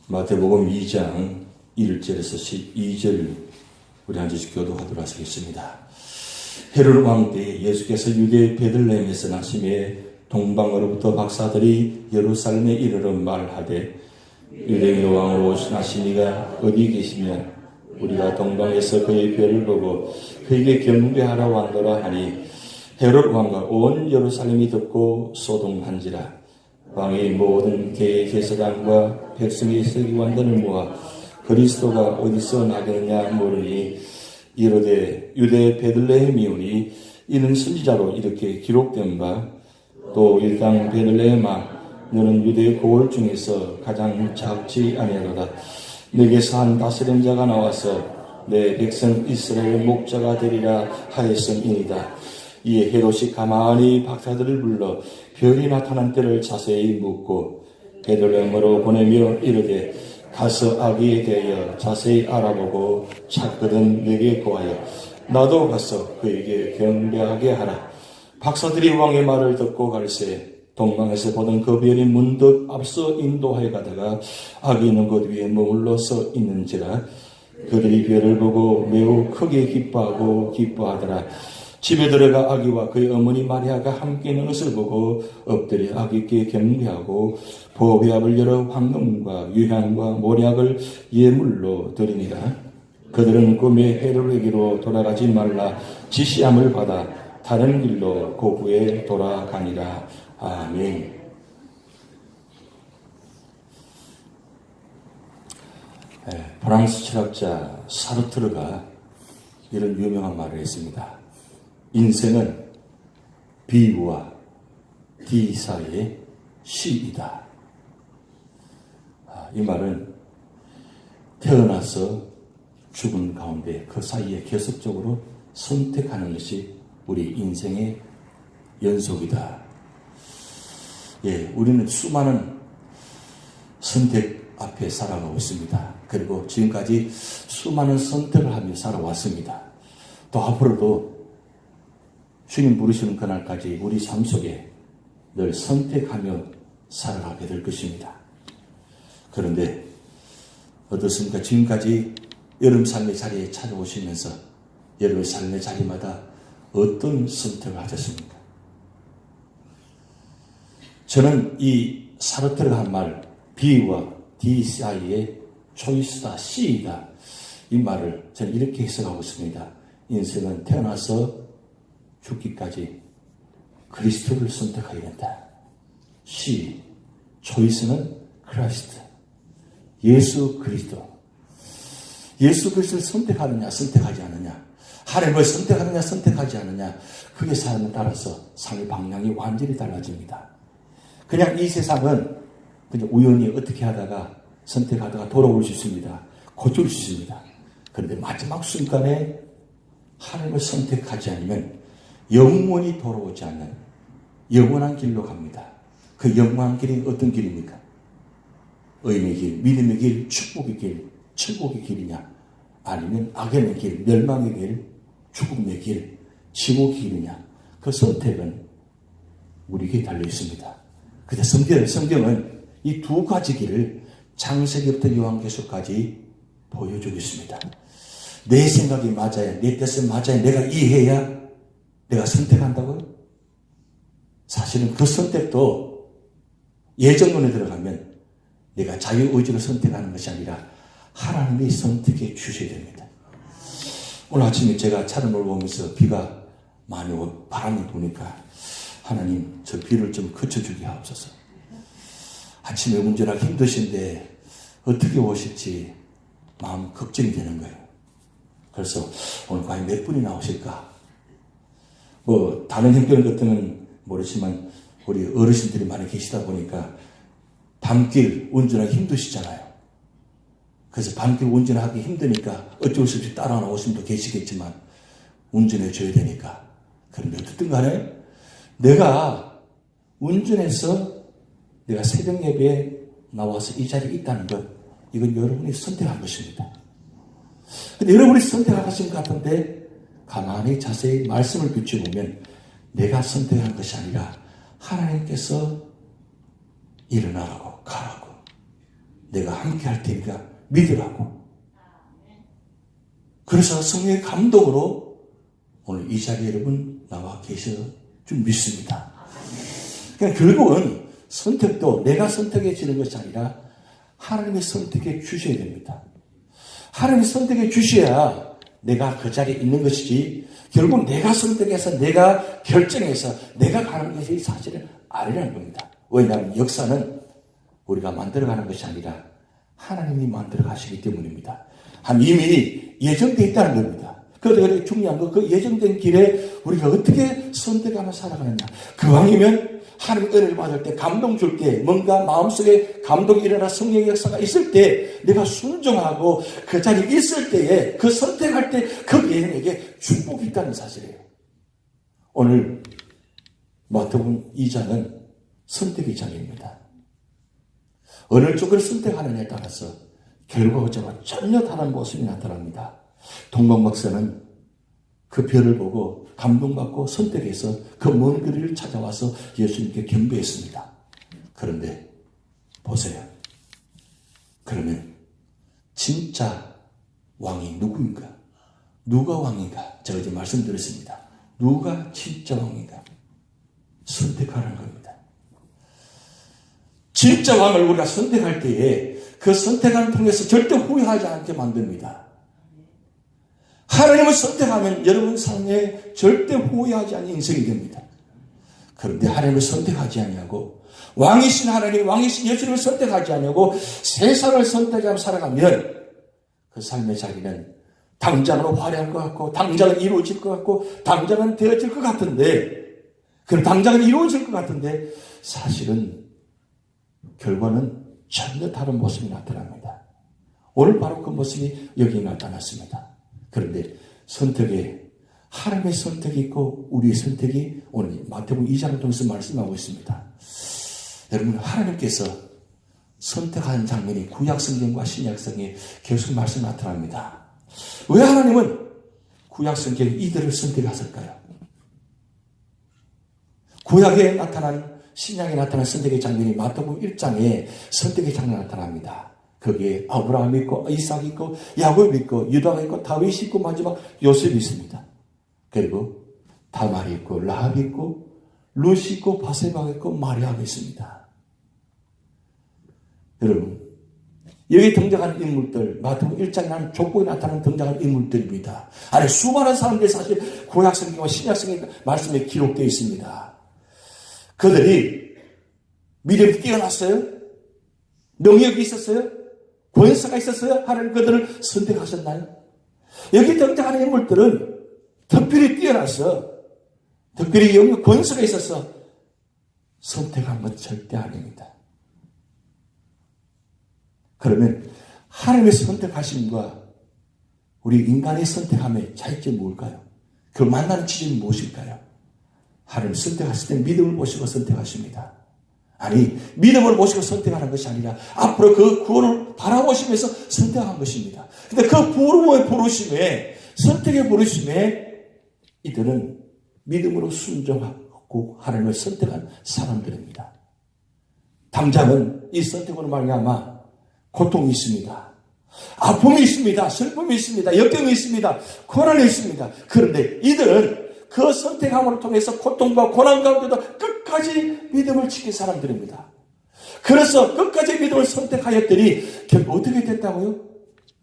마태복음 2장 1절에서 12절 우리 한 절씩 교도하도록 하겠습니다. 헤롯 왕 때 예수께서 유대 베들레헴에서 나심에 동방으로부터 박사들이 예루살렘에 이르러 말하되 유대인 왕으로 오신 하시니가 어디 계시며 우리가 동방에서 그의 별을 보고 그에게 경배하러 왔노라 하니 헤롯 왕과 온 예루살렘이 듣고 소동한지라. 왕의 모든 대제사장과 백성의 서기관들을 모아 그리스도가 어디서 나겠느냐 물으니 이르되 유대 베들레헴이오니 이는 선지자로 이렇게 기록된 바 또 일당 베들레헴아 너는 유대 고을 중에서 가장 작지 아니하도다. 내게서 한 다스린 자가 나와서 내 백성 이스라엘의 목자가 되리라 하였음이니이다. 이에 헤롯이 가만히 박사들을 불러 별이 나타난 때를 자세히 묻고 베들레헴으로 보내며 이르되 가서 아기에 대하여 자세히 알아보고 찾거든 내게 고하여 나도 가서 그에게 경배하게 하라. 박사들이 왕의 말을 듣고 갈새 동방에서 보던 그 별이 문득 앞서 인도하여 가다가 아기는 그 위에 머물러 서 있는지라. 그들이 별을 보고 매우 크게 기뻐하더라. 집에 들어가 아기와 그의 어머니 마리아가 함께 있는 것을 보고 엎드려 아기께 경배하고 보배압을 열어 황금과 유향과 모략을 예물로 드리니라. 그들은 꿈에 헤롯에게로 돌아가지 말라 지시함을 받아 다른 길로 고국에 돌아가니라. 아멘. 프랑스 철학자 사르트르가 이런 유명한 말을 했습니다. 인생은 B와 D 사이의 C이다. 이 말은 태어나서 죽은 가운데 그 사이에 계속적으로 선택하는 것이 우리 인생의 연속이다. 우리는 수많은 선택 앞에 살아가고 있습니다. 그리고 지금까지 수많은 선택을 하며 살아왔습니다. 또 앞으로도 주님 부르시는 그날까지 우리 삶 속에 늘 선택하며 살아가게 될 것입니다. 그런데 어떻습니까? 지금까지 여러분 삶의 자리에 찾아오시면서 여러분 삶의 자리마다 어떤 선택을 하셨습니까? 저는 이 사르트르가 한 말 B와 D 사이의 초이스다, C이다. 이 말을 저는 이렇게 해석하고 있습니다. 인생은 태어나서 죽기까지 그리스도를 선택해야 된다. C, 초이스는 크라이스트, 예수 그리스도. 예수 그리스도를 선택하느냐 선택하지 않느냐, 하나님을 선택하느냐 선택하지 않느냐, 그게 사람에 따라서 삶의 방향이 완전히 달라집니다. 그냥 이 세상은 그냥 우연히 어떻게 하다가 선택하다가 돌아올 수 있습니다. 고칠 수 있습니다. 그런데 마지막 순간에 하나님을 선택하지 않으면 영원히 돌아오지 않는 영원한 길로 갑니다. 그 영원한 길이 어떤 길입니까? 의의 길, 믿음의 길, 축복의 길, 천국의 길이냐, 아니면 악의 길, 멸망의 길, 죽음의 길, 지옥의 길이냐, 그 선택은 우리에게 달려 있습니다. 근데 성경은 이 두 가지 길을 창세기부터 요한계시까지 보여주고 있습니다. 내 생각이 맞아야, 내 뜻은 맞아야, 내가 이해해야 내가 선택한다고요? 사실은 그 선택도 예정론에 들어가면 내가 자유의지로 선택하는 것이 아니라 하나님이 선택해 주셔야 됩니다. 오늘 아침에 제가 차를 몰아오면서 비가 많이 오고 바람이 부니까 하나님 저 비를 좀 그쳐주게 하옵소서. 아침에 운전하기 힘드신데 어떻게 오실지 마음 걱정이 되는 거예요. 그래서 오늘 과연 몇 분이 나오실까? 다른 형편 같으면 모르지만 우리 어르신들이 많이 계시다 보니까 밤길 운전하기 힘드시잖아요. 그래서 밤길 운전하기 힘드니까 어쩔 수 없이 따라 나오신 분도 계시겠지만 운전해 줘야 되니까. 그런데 어쨌든 간에 내가 운전해서 내가 새벽 예배에 나와서 이 자리에 있다는 것, 이건 여러분이 선택한 것입니다. 근데 여러분이 선택하신 것 같은데 가만히 자세히 말씀을 비춰보면 내가 선택한 것이 아니라 하나님께서 일어나라고 가라고 내가 함께 할 테니까 믿으라고. 그래서 성령의 감동으로 오늘 이 자리에 여러분 나와 계셔 좀 믿습니다. 그러니까 결국은 선택도 내가 선택해지는 것이 아니라 하나님의 선택해 주셔야 됩니다. 하나님의 선택해 주셔야 내가 그 자리에 있는 것이지, 결국 내가 선택해서 내가 결정해서 내가 가는 것이 사실은 아니라는 겁니다. 왜냐하면 역사는 우리가 만들어가는 것이 아니라 하나님이 만들어 가시기 때문입니다. 이미 예정되어 있다는 겁니다. 그런데 중요한 건 그 예정된 길에 우리가 어떻게 선택하며 살아가느냐. 그왕이면 하나님 은혜를 받을 때, 감동 줄 때, 뭔가 마음속에 감동이 일어나 성령의 역사가 있을 때 내가 순종하고 그 자리에 있을 때에 그 선택할 때 거기에 축복이 있다는 사실이에요. 오늘 마태복음 2장은 선택의 장입니다. 어느 쪽을 선택하느냐에 따라서 결과적으로 전혀 다른 모습이 나타납니다. 동방박사는 그 별을 보고 감동받고 선택해서 그 먼 거리를 찾아와서 예수님께 경배했습니다. 그런데 보세요. 그러면 진짜 왕이 누구인가? 누가 왕인가? 제가 이제 말씀드렸습니다. 누가 진짜 왕인가? 선택하라는 겁니다. 진짜 왕을 우리가 선택할 때에 그 선택을 통해서 절대 후회하지 않게 만듭니다. 하나님을 선택하면 여러분 삶에 절대 후회하지 않는 인생이 됩니다. 그런데 하나님을 선택하지 아니하고 왕이신 하나님, 왕이신 예수님을 선택하지 아니하고 세상을 선택하며 살아가면 그 삶의 자리는 당장은 화려할 것 같고 당장은 이루어질 것 같고 당장은 되어질 것 같은데, 그럼 당장은 이루어질 것 같은데 사실은 결과는 전혀 다른 모습이 나타납니다. 오늘 바로 그 모습이 여기 나타났습니다. 그런데 선택에 하나님의 선택이 있고 우리의 선택이 오늘 마태복음 2장을 통해서 말씀하고 있습니다. 여러분, 하나님께서 선택하는 장면이 구약성경과 신약성경에 계속 말씀 나타납니다. 왜 하나님은 구약성경에 이들을 선택하셨을까요? 구약에 나타난, 신약에 나타난 선택의 장면이 마태복음 1장에 선택의 장면이 나타납니다. 거기에 아브라함이 있고 이삭이 있고 야곱이 있고 유다가 있고 다윗이 있고 마지막 요셉이 있습니다. 그리고 다말이 있고 라합이 있고 룻이 있고 바세바가 있고 마리아가 있습니다. 여러분, 여기 등장하는 인물들, 마태복음 1장에 나는 족보에 나타나는 등장하는 인물들입니다. 아니, 수많은 사람들이 사실 구약성경과 신약성경 말씀에 기록되어 있습니다. 그들이 믿음이 뛰어났어요? 능력이 있었어요? 권세가 있었어요? 하나님 그들을 선택하셨나요? 여기 등장하는 인물들은 특별히 뛰어나서, 특별히 영역 권세가 있어서 선택한 건 절대 아닙니다. 그러면 하나님의 선택하심과 우리 인간의 선택함의 차이점이 뭘까요? 그 만나는 지점이 무엇일까요? 하나님 선택하실 때 믿음을 보시고 선택하십니다. 아니, 믿음을 보시고 선택하는 것이 아니라 앞으로 그 구원을 바라보시면서 선택한 것입니다. 근데 그 부르심에, 선택의 부르심에 이들은 믿음으로 순종하고 하나님을 선택한 사람들입니다. 당장은 이 선택으로 말미암아 고통이 있습니다. 아픔이 있습니다. 슬픔이 있습니다. 역경이 있습니다. 고난이 있습니다. 그런데 이들은 그 선택함으로 통해서 고통과 고난 가운데도 끝까지 믿음을 지킨 사람들입니다. 그래서 끝까지 믿음을 선택하였더니 결국 어떻게 됐다고요?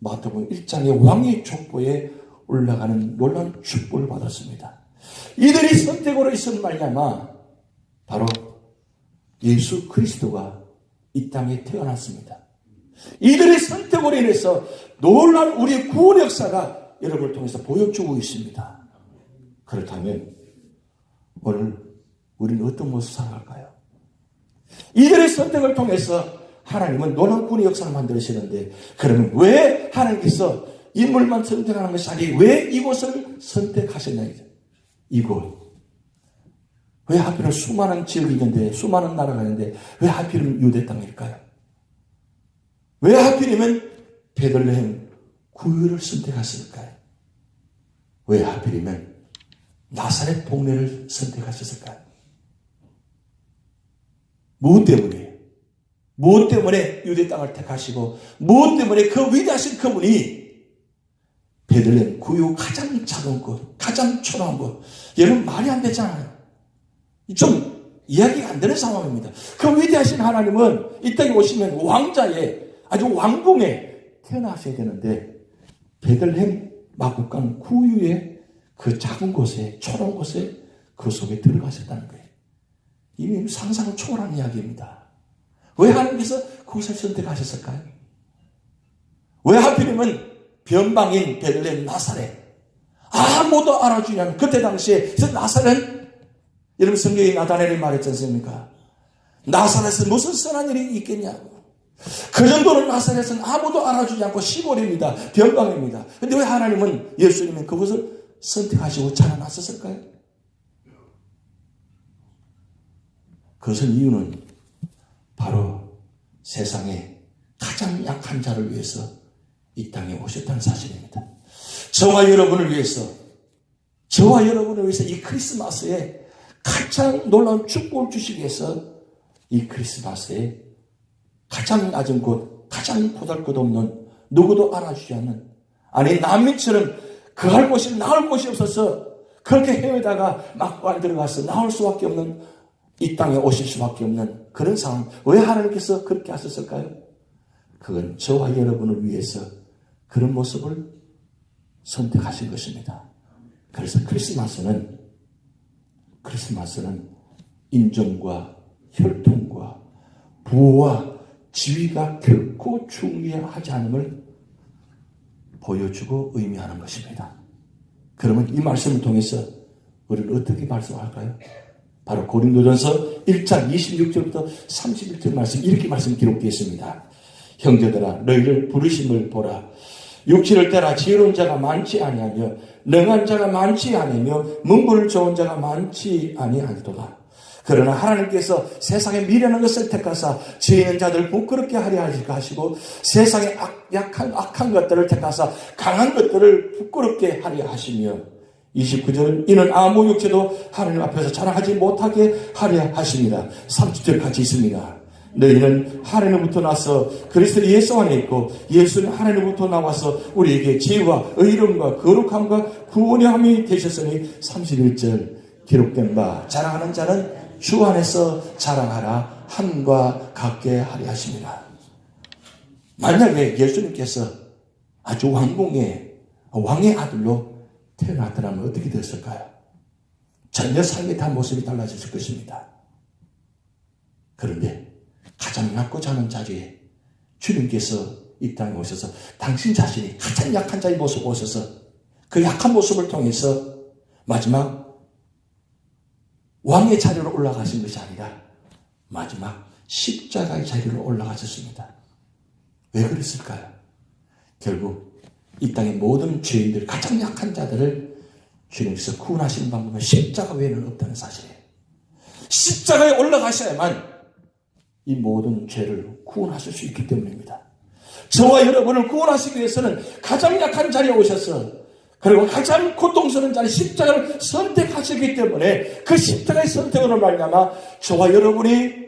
마태복음 1장의 왕의 족보에 올라가는 놀라운 축복을 받았습니다. 이들이 선택으로 있은 말미암아 바로 예수 그리스도가 이 땅에 태어났습니다. 이들의 선택으로 인해서 놀라운 우리의 구원 역사가 여러분을 통해서 보여주고 있습니다. 그렇다면 오늘 우리는 어떤 모습 살아갈까요? 이들의 선택을 통해서 하나님은 놀라운 구원의 역사를 만드시는데, 그러면 왜 하나님께서 인물만 선택하는 것이 아니라 왜 이곳을 선택하셨냐? 이곳. 왜 하필은 수많은 지역이 있는데, 수많은 나라가 있는데 왜 하필이면 유대 땅일까요? 왜 하필이면 베들레헴 구유를 선택하셨을까요? 왜 하필이면 나사렛 동네를 선택하셨을까요? 무엇 때문에? 무엇 때문에 유대 땅을 택하시고 무엇 때문에 그 위대하신 그분이 베들레헴 구유 가장 작은 곳, 가장 초라한 곳. 여러분 말이 안 되잖아요. 좀 이야기가 안 되는 상황입니다. 그 위대하신 하나님은 이 땅에 오시면 왕자의 아주 왕궁에 태어나셔야 되는데 베들레헴 마구간 구유의 그 작은 곳에 초라한 곳에 그 속에 들어가셨다는 거예요. 이미 상상을 초월한 이야기입니다. 왜 하나님께서 그곳을 선택하셨을까요? 왜 하필이면 변방인 베들레헴 나사렛 아무도 알아주지 않는 그때 당시에 나사렛은 여러분 성경에 나다넬이 말했지 않습니까? 나사렛은 무슨 선한 일이 있겠냐고. 그 정도로 나사렛은 아무도 알아주지 않고 시골입니다. 변방입니다. 근데 왜 하나님은 예수님은 그것을 선택하시고 찾아놨었을까요? 그것은 이유는 바로 세상에 가장 약한 자를 위해서 이 땅에 오셨다는 사실입니다. 저와 여러분을 위해서 이 크리스마스에 가장 놀라운 축복을 주시기 위해서 이 크리스마스에 가장 낮은 곳, 가장 보잘것없는 누구도 알아주지 않는 아니 난민처럼 그할 곳이 나을 곳이 없어서 그렇게 헤매다가 막관 들어가서 나올 수밖에 없는 이 땅에 오실 수밖에 없는 그런 상황. 왜 하나님께서 그렇게 하셨을까요? 그건 저와 여러분을 위해서 그런 모습을 선택하신 것입니다. 그래서 크리스마스는 인정과 혈통과 부와 지위가 결코 중요하지 않음을 보여주고 의미하는 것입니다. 그러면 이 말씀을 통해서 우리는 어떻게 말씀할까요? 바로 고린도전서 1장 26절부터 31절 말씀 이렇게 말씀 기록되어 있습니다. 형제들아 너희를 부르심을 보라. 육체를 따라 지혜로운 자가 많지 아니하며 능한 자가 많지 아니하며 문벌 좋은 자가 많지 아니하도다. 그러나 하나님께서 세상에 미련한 것을 택하사 지혜 있는 자들 부끄럽게 하려 하시고 세상에 악한 것들을 택하사 강한 것들을 부끄럽게 하려 하시며 29절 이는 아무 육체도 하나님 앞에서 자랑하지 못하게 하려 하십니다. 30절까지 있습니다. 너희는 하나님부터 나서 그리스도 예수 안에 있고 예수는 하나님부터 나와서 우리에게 지혜와 의로움과 거룩함과 구원의 함이 되셨으니 31절 기록된 바 자랑하는 자는 주 안에서 자랑하라 함과 같게 하려 하십니다. 만약에 예수님께서 아주 왕궁의 왕의 아들로 태어났더라면 어떻게 됐을까요? 전혀 삶의 다 모습이 달라졌을 것입니다. 그런데 가장 낮고 작은 자리에 주님께서 이 땅에 오셔서 당신 자신이 가장 약한 자의 모습을 오셔서 그 약한 모습을 통해서 마지막 왕의 자리로 올라가신 것이 아니라 마지막 십자가의 자리로 올라가셨습니다. 왜 그랬을까요? 결국 이 땅의 모든 죄인들, 가장 약한 자들을 주님께서 구원하시는 방법은 십자가 외에는 없다는 사실이에요. 십자가에 올라가셔야만 이 모든 죄를 구원하실 수 있기 때문입니다. 저와 여러분을 구원하시기 위해서는 가장 약한 자리에 오셔서 그리고 가장 고통스러운 자리 십자가를 선택하셨기 때문에 그 십자가의 선택으로 말미암아 저와 여러분이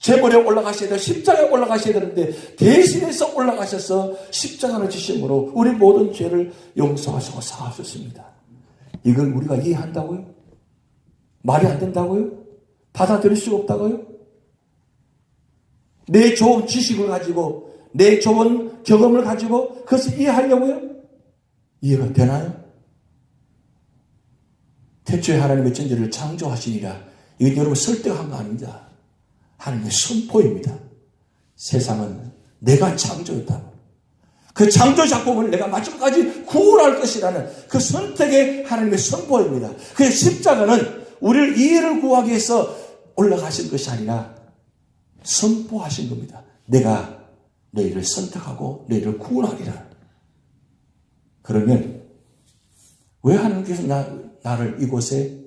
재벌에 올라가셔야 돼요. 십자가에 올라가셔야 되는데 대신해서 올라가셔서 십자가를 지심으로 우리 모든 죄를 용서하시고 사하셨습니다. 이걸 우리가 이해한다고요? 말이 안 된다고요? 받아들일 수가 없다고요? 내 좋은 지식을 가지고 내 좋은 경험을 가지고 그것을 이해하려고요? 이해가 되나요? 태초에 하나님의 존재를 창조하시니라. 이건 여러분 설득한 거 아닙니다. 하나님의 선포입니다. 세상은 내가 창조했다고. 그 창조 작품을 내가 마지막까지 구원할 것이라는 그 선택의 하나님의 선포입니다. 그 십자가는 우리를 이해를 구하기 위해서 올라가신 것이 아니라 선포하신 겁니다. 내가 너희를 선택하고 너희를 구원하리라. 그러면 왜 하나님께서 나를 이곳에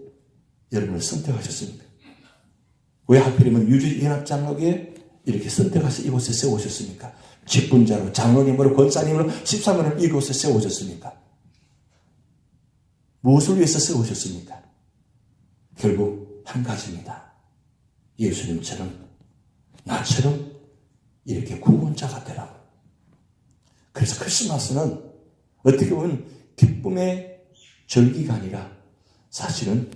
여러분을 선택하셨습니까? 왜 하필이면 유지연합장로교에 이렇게 선택하셔서 이곳에 세우셨습니까? 직분자로, 장로님으로, 권사님으로, 집사님으로 이곳에 세우셨습니까? 무엇을 위해서 세우셨습니까? 결국 한 가지입니다. 예수님처럼 나처럼 이렇게 구원자가 되라고. 그래서 크리스마스는 어떻게 보면 기쁨의 절기가 아니라 사실은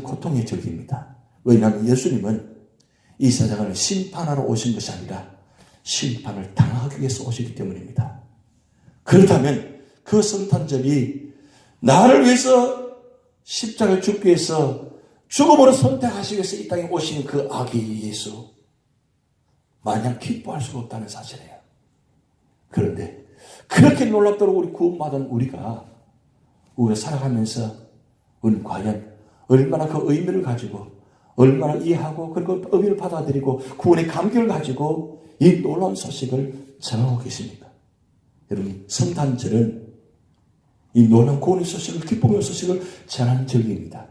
고통의 절기입니다. 왜냐하면 예수님은 이 세상을 심판하러 오신 것이 아니라 심판을 당하기 위해서 오시기 때문입니다. 그렇다면 그 성탄절이 나를 위해서 십자가에 죽기 위해서 죽음으로 선택하시기 위해서 이 땅에 오신 그 아기 예수, 마냥 기뻐할 수가 없다는 사실이에요. 그런데 그렇게 놀랍도록 우리 구원받은 우리가 살아가면서 우리는 과연 얼마나 그 의미를 가지고 얼마나 이해하고 그리고 의미를 받아들이고 구원의 감격을 가지고 이 놀라운 소식을 전하고 계십니까? 여러분, 성탄절은 이 놀라운 구원의 소식을, 기쁨의 소식을 전하는 절기입니다.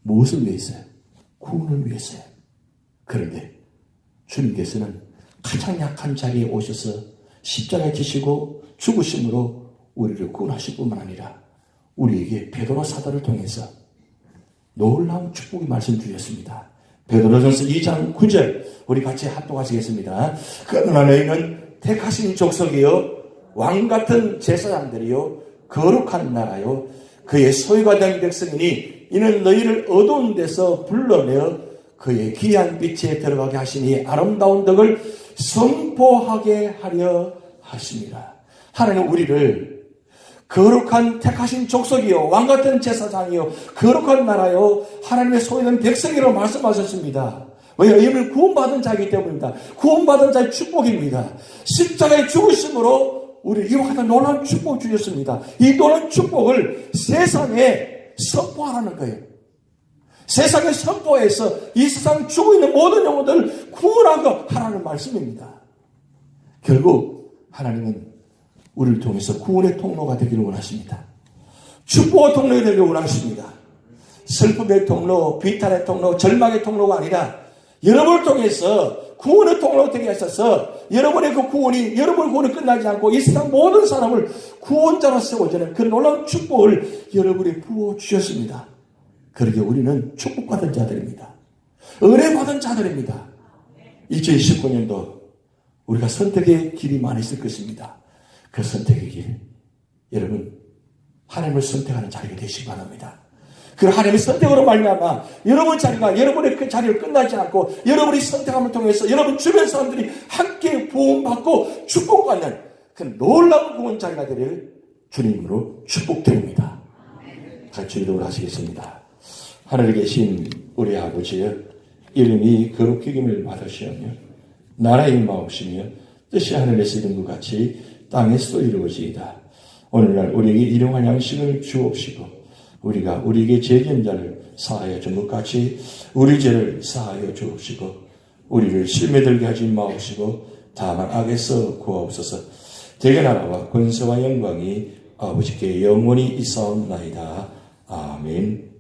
무엇을 위해서요? 구원을 위해서요. 그런데 주님께서는 가장 약한 자리에 오셔서 십자가에 지시고 죽으심으로 우리를 구원하실 뿐만 아니라 우리에게 베드로 사도를 통해서 놀라운 축복의 말씀 주셨습니다. 베드로전서 2장 9절 우리 같이 합독하시겠습니다. 그러나 너희는 택하신 족속이요 왕같은 제사장들이요 거룩한 나라요 그의 소유가 된 백성이니 이는 너희를 어두운 데서 불러내어 그의 귀한 빛에 들어가게 하시니 아름다운 덕을 선포하게 하려 하십니다. 하나님 우리를 거룩한 택하신 족속이요 왕같은 제사장이요 거룩한 나라요 하나님의 소유된 백성이라고 말씀하셨습니다. 왜냐하면 이를 구원받은 자이기 때문입니다. 구원받은 자의 축복입니다. 십자가의 죽으심으로 우리를 이와 같은 놀라운 축복을 주셨습니다. 이 놀라운 축복을 세상에 선포하라는 거예요. 세상에 선포해서 이 세상 죽어 있는 모든 영혼들을 구원하고 하라는 말씀입니다. 결국 하나님은 우리를 통해서 구원의 통로가 되기를 원하십니다. 축복의 통로가 되기를 원하십니다. 슬픔의 통로, 비탄의 통로, 절망의 통로가 아니라 여러분을 통해서 구원의 통로가 되게 하셔서 여러분의 그 구원이, 여러분의 구원이 끝나지 않고 이 세상 모든 사람을 구원자로 세워주는 그 놀라운 축복을 여러분이 부어주셨습니다. 그러게 우리는 축복받은 자들입니다. 은혜받은 자들입니다. 2019년도 우리가 선택의 길이 많이 있을 것입니다. 그 선택의 길, 여러분 하나님을 선택하는 자리가 되시기 바랍니다. 그 하나님의 선택으로 말미암아 여러분 자리가 여러분의 그 자리를 끝나지 않고 여러분이 선택함을 통해서 여러분 주변 사람들이 함께 부흥받고 축복받는 그 놀라운 구원 자리가 되기를 주님으로 축복드립니다. 같이 기도를 하시겠습니다. 하늘에 계신 우리 아버지여, 이름이 거룩히 여김을 받으시오며 나라의 마옵시며 뜻이 하늘에서 이룬 것 같이 땅에서도 이루어지이다. 오늘날 우리에게 일용할 양식을 주옵시고 우리가 우리에게 죄지은 자를 사하여 준 것 같이 우리 죄를 사하여 주옵시고 우리를 시험에 들게 하지 마옵시고 다만 악에서 구하옵소서. 대개 나라와 권세와 영광이 아버지께 영원히 있사옵나이다. 아멘.